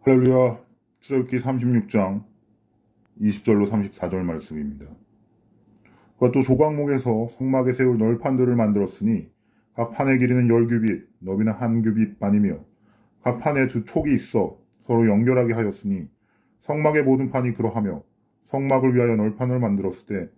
할렐루야. 출애굽기 36장 20절로 34절 말씀입니다. 그가 또 조각목에서 성막에 세울 널판들을 만들었으니 각 판의 길이는 10규빗, 너비는 1규빗 반이며 각 판에 2촉이 있어 서로 연결하게 하였으니 성막의 모든 판이 그러하며 성막을 위하여 널판을 만들었을 때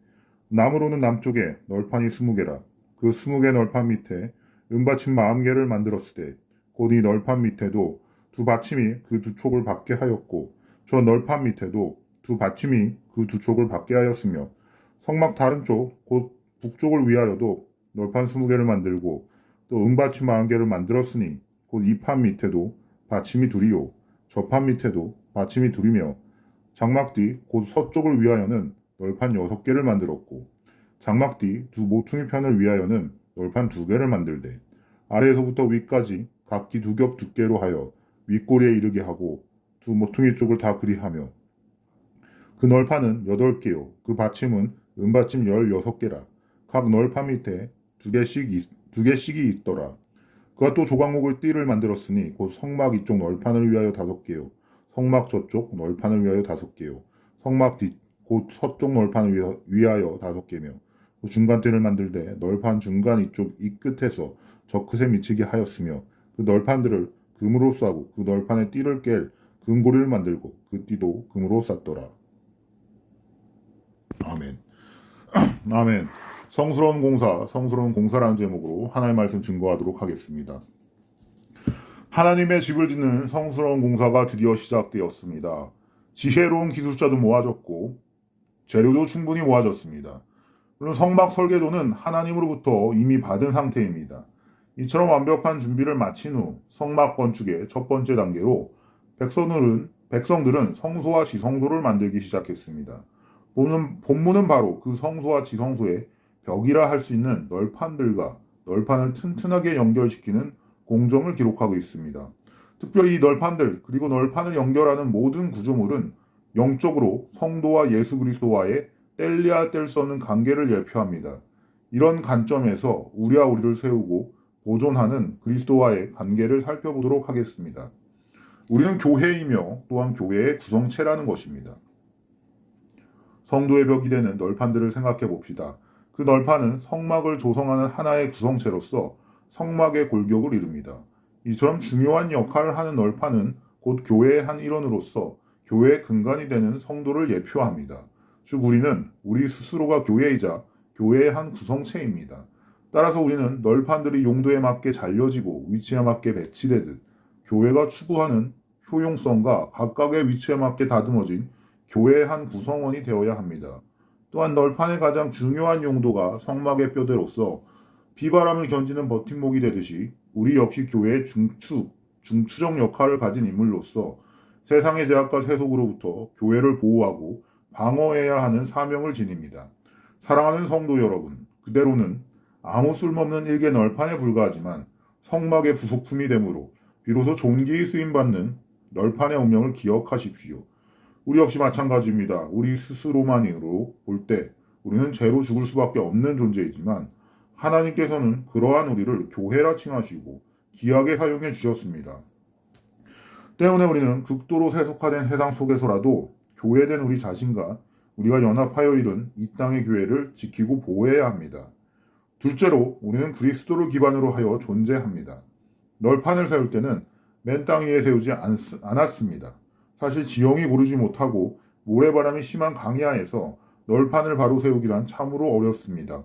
남으로는 남쪽에 널판이 20개라. 그 20개 널판 밑에 은받침 40개를 만들었을 때 곧 이 널판 밑에도 두 받침이 그 2촉을 받게 하였고 저 널판 밑에도 두 받침이 그 2촉을 받게 하였으며 성막 다른 쪽 곧 북쪽을 위하여도 널판 20개를 만들고 또 은받침 40개를 만들었으니 곧 이 판 밑에도 받침이 둘이요 저 판 밑에도 받침이 둘이며 장막 뒤 곧 서쪽을 위하여는 널판 6개를 만들었고 장막 뒤 두 모퉁이 편을 위하여는 널판 2개를 만들되 아래에서부터 위까지 각기 2겹 두께로 하여 윗꼬리에 이르게 하고 두 모퉁이 쪽을 다 그리하며 그 널판은 8개요 그 받침은 은받침 16개라. 각 널판 밑에 2개씩이 있더라. 그가 또 조각목을 띠를 만들었으니 곧 성막 이쪽 널판을 위하여 5개요 성막 저쪽 널판을 위하여 5개요 성막 뒤 곧 서쪽 널판을 위하여 5개며 그 중간띠를 만들되 널판 중간 이쪽 이 끝에서 저 끝에 미치게 하였으며 그 널판들을 금으로 싸고 그 널판에 띠를 깰 금고리를 만들고 그 띠도 금으로 쌌더라. 아멘. 아멘. 성스러운 공사라는 제목으로 하나님의 말씀 증거하도록 하겠습니다. 하나님의 집을 짓는 성스러운 공사가 드디어 시작되었습니다. 지혜로운 기술자도 모아졌고 재료도 충분히 모아졌습니다. 물론 성막 설계도는 하나님으로부터 이미 받은 상태입니다. 이처럼 완벽한 준비를 마친 후 성막 건축의 첫 번째 단계로 백성들은 성소와 지성소를 만들기 시작했습니다. 본문은 바로 그 성소와 지성소의 벽이라 할 수 있는 널판들과 널판을 튼튼하게 연결시키는 공정을 기록하고 있습니다. 특별히 이 널판들 그리고 널판을 연결하는 모든 구조물은 영적으로 성도와 예수 그리스도와의 뗄래야 뗄 수 없는 관계를 예표합니다. 이런 관점에서 우리를 세우고 보존하는 그리스도와의 관계를 살펴보도록 하겠습니다. 우리는 교회이며 또한 교회의 구성체라는 것입니다. 성도의 벽이 되는 널판들을 생각해 봅시다. 그 널판은 성막을 조성하는 하나의 구성체로서 성막의 골격을 이룹니다. 이처럼 중요한 역할을 하는 널판은 곧 교회의 한 일원으로서 교회의 근간이 되는 성도를 예표합니다. 즉 우리는 우리 스스로가 교회이자 교회의 한 구성체입니다. 따라서 우리는 널판들이 용도에 맞게 잘려지고 위치에 맞게 배치되듯 교회가 추구하는 효용성과 각각의 위치에 맞게 다듬어진 교회의 한 구성원이 되어야 합니다. 또한 널판의 가장 중요한 용도가 성막의 뼈대로서 비바람을 견디는 버팀목이 되듯이 우리 역시 교회의 중추적 역할을 가진 인물로서 세상의 제약과 세속으로부터 교회를 보호하고 방어해야 하는 사명을 지닙니다. 사랑하는 성도 여러분, 그대로는 아무 쓸모없는 일개 널판에 불과하지만 성막의 부속품이 되므로 비로소 존귀히 쓰임받는 널판의 운명을 기억하십시오. 우리 역시 마찬가지입니다. 우리 스스로만으로 볼 때 우리는 죄로 죽을 수밖에 없는 존재이지만 하나님께서는 그러한 우리를 교회라 칭하시고 귀하게 사용해 주셨습니다. 때문에 우리는 극도로 세속화된 세상 속에서라도 교회된 우리 자신과 우리가 연합하여 이룬 이 땅의 교회를 지키고 보호해야 합니다. 둘째로 우리는 그리스도를 기반으로 하여 존재합니다. 널판을 세울 때는 맨 땅 위에 세우지 않았습니다. 사실 지형이 고르지 못하고 모래바람이 심한 강야에서 널판을 바로 세우기란 참으로 어렵습니다.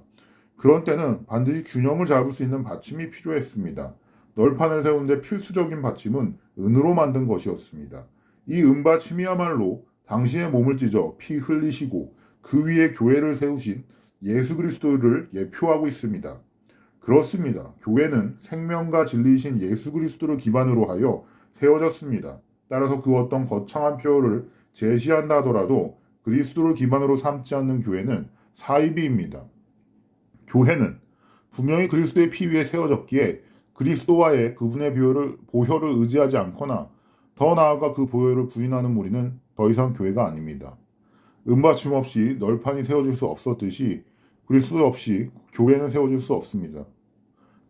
그런 때는 반드시 균형을 잡을 수 있는 받침이 필요했습니다. 널판을 세우는데 필수적인 받침은 은으로 만든 것이었습니다. 이 은받침이야말로 당신의 몸을 찢어 피 흘리시고 그 위에 교회를 세우신 예수 그리스도를 예표하고 있습니다. 그렇습니다. 교회는 생명과 진리이신 예수 그리스도를 기반으로 하여 세워졌습니다. 따라서 그 어떤 거창한 표현을 제시한다 하더라도 그리스도를 기반으로 삼지 않는 교회는 사이비입니다. 교회는 분명히 그리스도의 피 위에 세워졌기에 그리스도와의 그분의 보혈을 의지하지 않거나 더 나아가 그 보혈을 부인하는 무리는 더 이상 교회가 아닙니다. 은받침 없이 널판이 세워질 수 없었듯이 그리스도 없이 교회는 세워질 수 없습니다.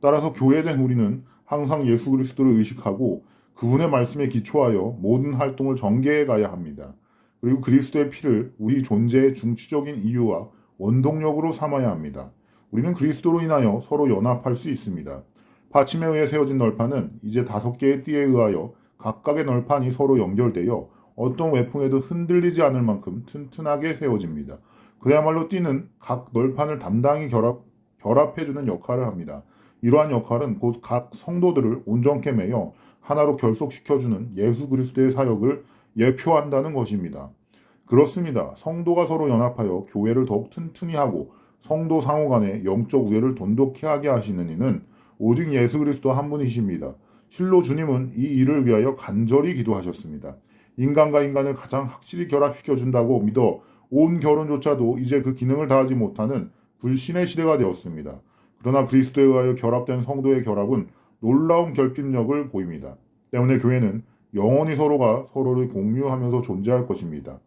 따라서 교회된 우리는 항상 예수 그리스도를 의식하고 그분의 말씀에 기초하여 모든 활동을 전개해 가야 합니다. 그리고 그리스도의 피를 우리 존재의 중추적인 이유와 원동력으로 삼아야 합니다. 우리는 그리스도로 인하여 서로 연합할 수 있습니다. 받침에 의해 세워진 널판은 이제 5개의 띠에 의하여 각각의 널판이 서로 연결되어 어떤 외풍에도 흔들리지 않을 만큼 튼튼하게 세워집니다. 그야말로 띠는 각 널판을 담당히 결합해주는 역할을 합니다. 이러한 역할은 곧 각 성도들을 온전케 매여 하나로 결속시켜주는 예수 그리스도의 사역을 예표한다는 것입니다. 그렇습니다. 성도가 서로 연합하여 교회를 더욱 튼튼히 하고 성도 상호 간의 영적 우애를 돈독히 하게 하시는 이는 오직 예수 그리스도 한 분이십니다. 실로 주님은 이 일을 위하여 간절히 기도하셨습니다. 인간과 인간을 가장 확실히 결합시켜준다고 믿어 온 결혼조차도 이제 그 기능을 다하지 못하는 불신의 시대가 되었습니다. 그러나 그리스도에 의하여 결합된 성도의 결합은 놀라운 결핍력을 보입니다. 때문에 교회는 영원히 서로가 서로를 공유하면서 존재할 것입니다.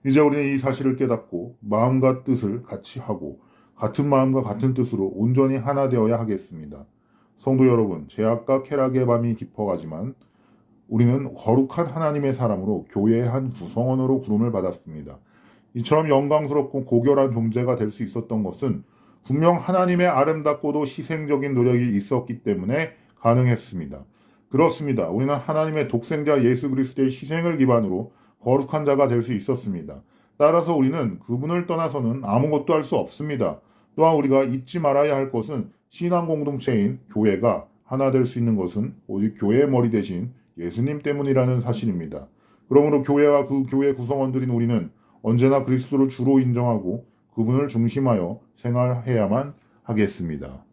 이제 우리는 이 사실을 깨닫고 마음과 뜻을 같이 하고 같은 마음과 같은 뜻으로 온전히 하나 되어야 하겠습니다. 성도 여러분, 죄악과 쾌락의 밤이 깊어가지만 우리는 거룩한 하나님의 사람으로 교회의 한 구성원으로 부름을 받았습니다. 이처럼 영광스럽고 고결한 존재가 될 수 있었던 것은 분명 하나님의 아름답고도 희생적인 노력이 있었기 때문에 가능했습니다. 그렇습니다. 우리는 하나님의 독생자 예수 그리스도의 희생을 기반으로 거룩한 자가 될 수 있었습니다. 따라서 우리는 그분을 떠나서는 아무것도 할 수 없습니다. 또한 우리가 잊지 말아야 할 것은 신앙 공동체인 교회가 하나 될 수 있는 것은 오직 교회의 머리 대신 예수님 때문이라는 사실입니다. 그러므로 교회와 그 교회 구성원들인 우리는 언제나 그리스도를 주로 인정하고 그분을 중심하여 생활해야만 하겠습니다.